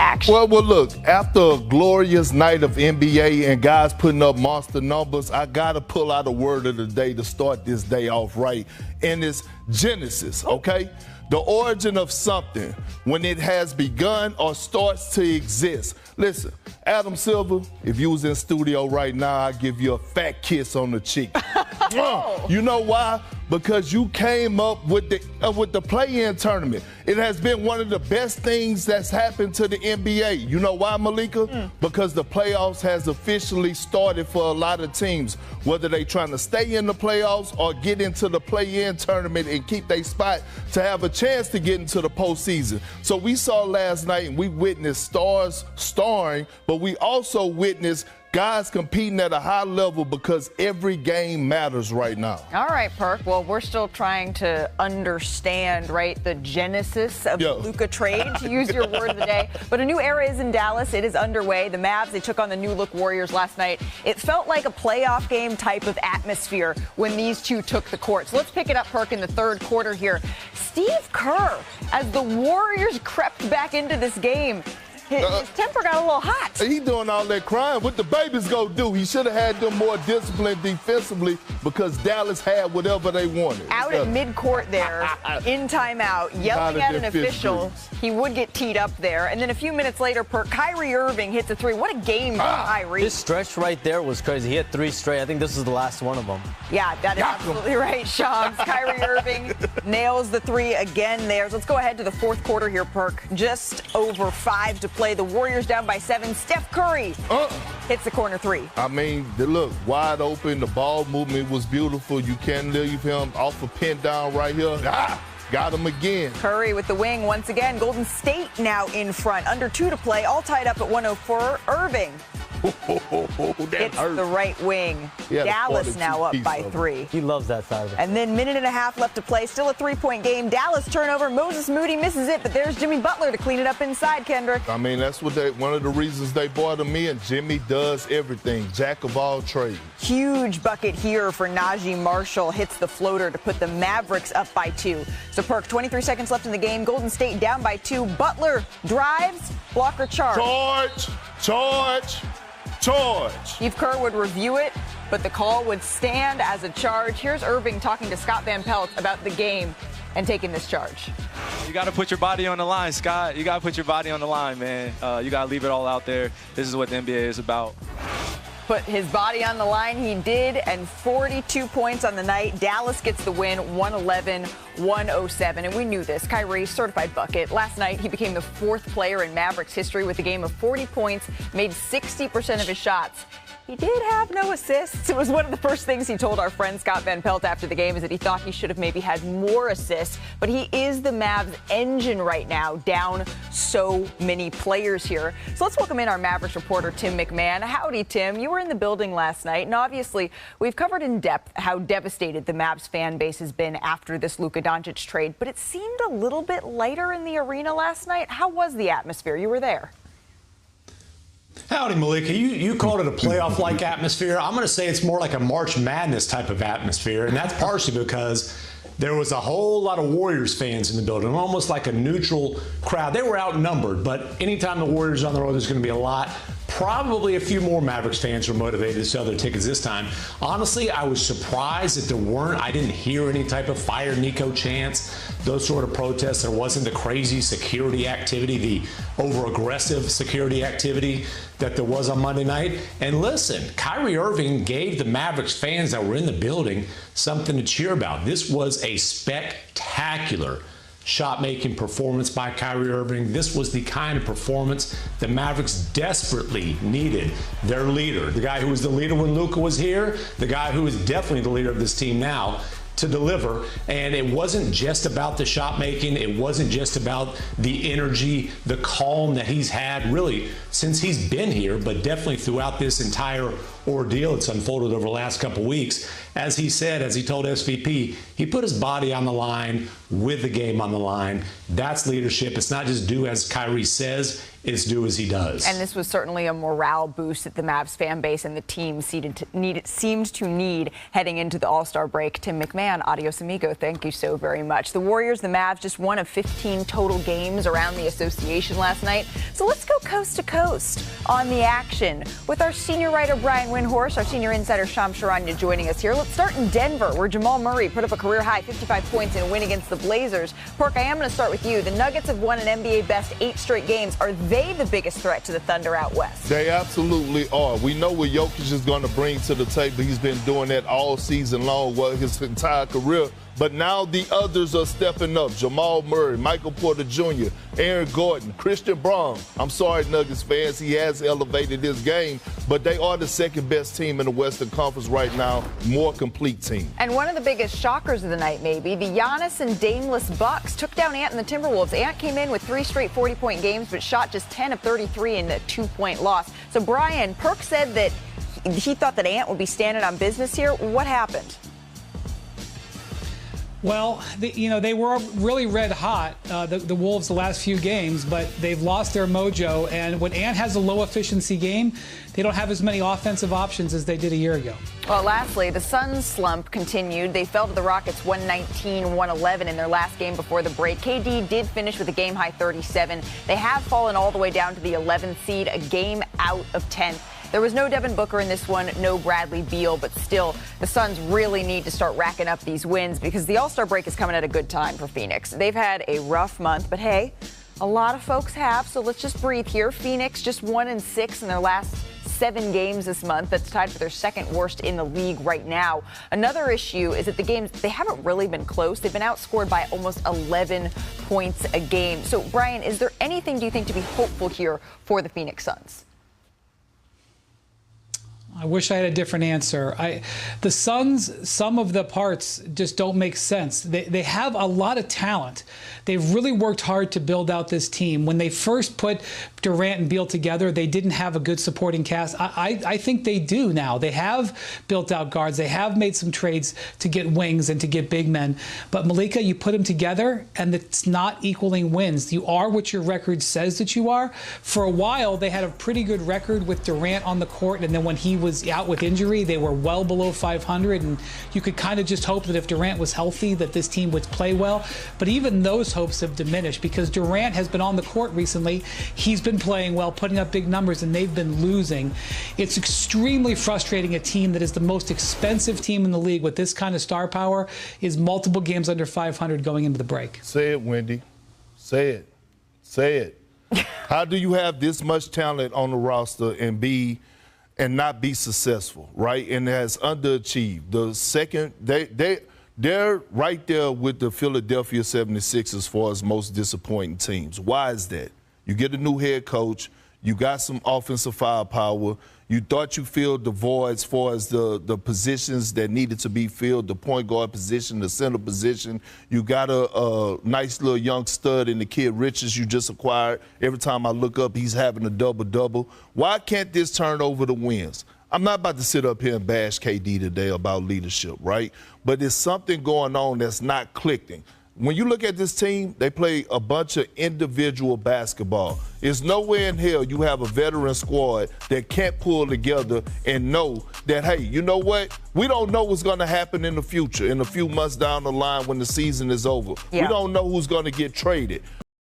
action. Well, look, after a glorious night of NBA and guys putting up monster numbers, I got to pull out a word of the day to start this day off right, and it's Genesis, okay? The origin of something, when it has begun or starts to exist. Listen, Adam Silver, if you was in studio right now, I'd give you a fat kiss on the cheek. You know why? Because you came up with the play-in tournament. It has been one of the best things that's happened to the NBA. You know why, Malika? Because the playoffs has officially started for a lot of teams, whether they trying to stay in the playoffs or get into the play-in tournament and keep their spot to have a chance to get into the postseason. So we saw last night and we witnessed stars starring, but we also witnessed guys competing at a high level because every game matters right now. All right, Perk. Well, we're still trying to understand, right, the genesis of the Luka trade, to use your word of the day. But a new era is in Dallas. It is underway. The Mavs, they took on the new-look Warriors last night. It felt like a playoff game type of atmosphere when these two took the court. So let's pick it up, Perk, in the third quarter here. Steve Kerr, as the Warriors crept back into this game, his temper got a little hot. He doing all that crying. What the babies go do? He should have had them more disciplined defensively because Dallas had whatever they wanted. Out at midcourt there, in timeout, yelling at an official. He would get teed up there. And then a few minutes later, Kyrie Irving hits a three. What a game for Kyrie. This stretch right there was crazy. He had three straight. I think this is the last one of them. Yeah, that is absolutely right, Shams. Kyrie Irving nails the three again there. So let's go ahead to the fourth quarter here, Perk. Just over 5 to play. The Warriors down by 7. Steph Curry hits the corner three. I mean, look, wide open. The ball movement was beautiful. You can't leave him off a pin down right here. Got him again. Curry with the wing once again. Golden State now in front. Under 2 to play. All tied up at 104. Irving hits the right wing. Dallas now up by 3. He loves that side of it. And then minute and a half left to play. Still a 3-point game. Dallas turnover. Moses Moody misses it, but there's Jimmy Butler to clean it up inside, Kendrick. I mean, that's what one of the reasons they brought him in. Jimmy does everything. Jack of all trades. Huge bucket here for Najee Marshall. Hits the floater to put the Mavericks up by 2. So, Perk, 23 seconds left in the game. Golden State down by 2. Butler drives. Blocker charge. Charge. Steve Kerr would review it, but the call would stand as a charge. Here's Irving talking to Scott Van Pelt about the game and taking this charge. You got to put your body on the line, Scott. You got to put your body on the line, man. You got to leave it all out there. This is what the NBA is about. Put his body on the line. He did, and 42 points on the night. Dallas gets the win, 111-107. And we knew this. Kyrie, certified bucket. Last night, he became the 4th player in Mavericks history with a game of 40 points, made 60% of his shots. He did have no assists. It was one of the first things he told our friend Scott Van Pelt after the game is that he thought he should have maybe had more assists. But he is the Mavs engine right now, down so many players here. So let's welcome in our Mavericks reporter, Tim McMahon. Howdy, Tim. You were in the building last night, and obviously we've covered in depth how devastated the Mavs fan base has been after this Luka Doncic trade. But it seemed a little bit lighter in the arena last night. How was the atmosphere? You were there. Howdy, Malika. You called it a playoff-like atmosphere. I'm going to say it's more like a March Madness type of atmosphere, and that's partially because there was a whole lot of Warriors fans in the building, almost like a neutral crowd. They were outnumbered, but anytime the Warriors are on the road, there's going to be a lot. Probably a few more Mavericks fans were motivated to sell their tickets this time. Honestly, I was surprised that there weren't. I didn't hear any type of fire Nico chants, those sort of protests. There wasn't the crazy security activity, the over-aggressive security activity that there was on Monday night. And listen, Kyrie Irving gave the Mavericks fans that were in the building something to cheer about. This was a spectacular shot-making performance by Kyrie Irving. This was the kind of performance the Mavericks desperately needed. Their leader, the guy who was the leader when Luka was here, the guy who is definitely the leader of this team now, to deliver. And it wasn't just about the shot making. It wasn't just about the energy, the calm that he's had really since he's been here, but definitely throughout this entire ordeal it's unfolded over the last couple weeks. As he said, as he told SVP, he put his body on the line with the game on the line. That's leadership. It's not just do as Kyrie says. as do as he does. And this was certainly a morale boost that the Mavs fan base and the team seemed to need heading into the All-Star break. Tim McMahon, adios amigo, thank you so very much. The Warriors, the Mavs, just one of 15 total games around the association last night. So let's go coast to coast on the action with our senior writer Brian Windhorst, our senior insider Charania joining us here. Let's start in Denver, where Jamal Murray put up a career-high 55 points in a win against the Blazers. Perk, I am going to start with you. The Nuggets have won an NBA best 8 straight games. Are they the biggest threat to the Thunder out west? They absolutely are. We know what Jokic is going to bring to the table. He's been doing that all season long, his entire career. But now the others are stepping up. Jamal Murray, Michael Porter Jr., Aaron Gordon, Christian Braun. I'm sorry, Nuggets fans, he has elevated his game, but they are the second best team in the Western Conference right now, more complete team. And one of the biggest shockers of the night, maybe, the Giannis and Dameless Bucks took down Ant and the Timberwolves. Ant came in with 3 straight 40-point games, but shot just 10 of 33 in a 2-point loss. So, Brian, Perk said that he thought that Ant would be standing on business here. What happened? Well, they were really red hot, the Wolves, the last few games, but they've lost their mojo. And when Ant has a low-efficiency game, they don't have as many offensive options as they did a year ago. Well, lastly, the Suns' slump continued. They fell to the Rockets 119-111 in their last game before the break. KD did finish with a game-high 37. They have fallen all the way down to the 11th seed, a game out of 10th. There was no Devin Booker in this one, no Bradley Beal, but still, the Suns really need to start racking up these wins because the All-Star break is coming at a good time for Phoenix. They've had a rough month, but hey, a lot of folks have, so let's just breathe here. Phoenix just 1-6 in their last 7 games this month. That's tied for their second worst in the league right now. Another issue is that the games, they haven't really been close. They've been outscored by almost 11 points a game. So, Brian, is there anything, do you think, to be hopeful here for the Phoenix Suns? I wish I had a different answer. The Suns, some of the parts just don't make sense. They have a lot of talent. They've really worked hard to build out this team. When they first put Durant and Beal together, they didn't have a good supporting cast. I think they do now. They have built out guards. They have made some trades to get wings and to get big men. But Malika, you put them together, and it's not equaling wins. You are what your record says that you are. For a while, they had a pretty good record with Durant on the court, and then when he was out with injury, they were well below 500, and you could kind of just hope that if Durant was healthy that this team would play well. But even those hopes have diminished because Durant has been on the court recently. He's been playing well, putting up big numbers, and they've been losing. It's extremely frustrating. A team that is the most expensive team in the league with this kind of star power is multiple games under 500 going into the break. Say it, Wendy. Say it. Say it. How do you have this much talent on the roster and not be successful, right? And has underachieved. The second, they're right there with the Philadelphia 76ers as far as most disappointing teams. Why is that? You get a new head coach, you got some offensive firepower, you thought you filled the void as far as the positions that needed to be filled, the point guard position, the center position. You got a nice little young stud in the kid Richards you just acquired. Every time I look up, he's having a double-double. Why can't this turn over the wins? I'm not about to sit up here and bash KD today about leadership, right? But there's something going on that's not clicking. When you look at this team, they play a bunch of individual basketball. There's nowhere in hell you have a veteran squad that can't pull together and know that, hey, you know what? We don't know what's going to happen in the future, in a few months down the line when the season is over. Yeah. We don't know who's going to get traded.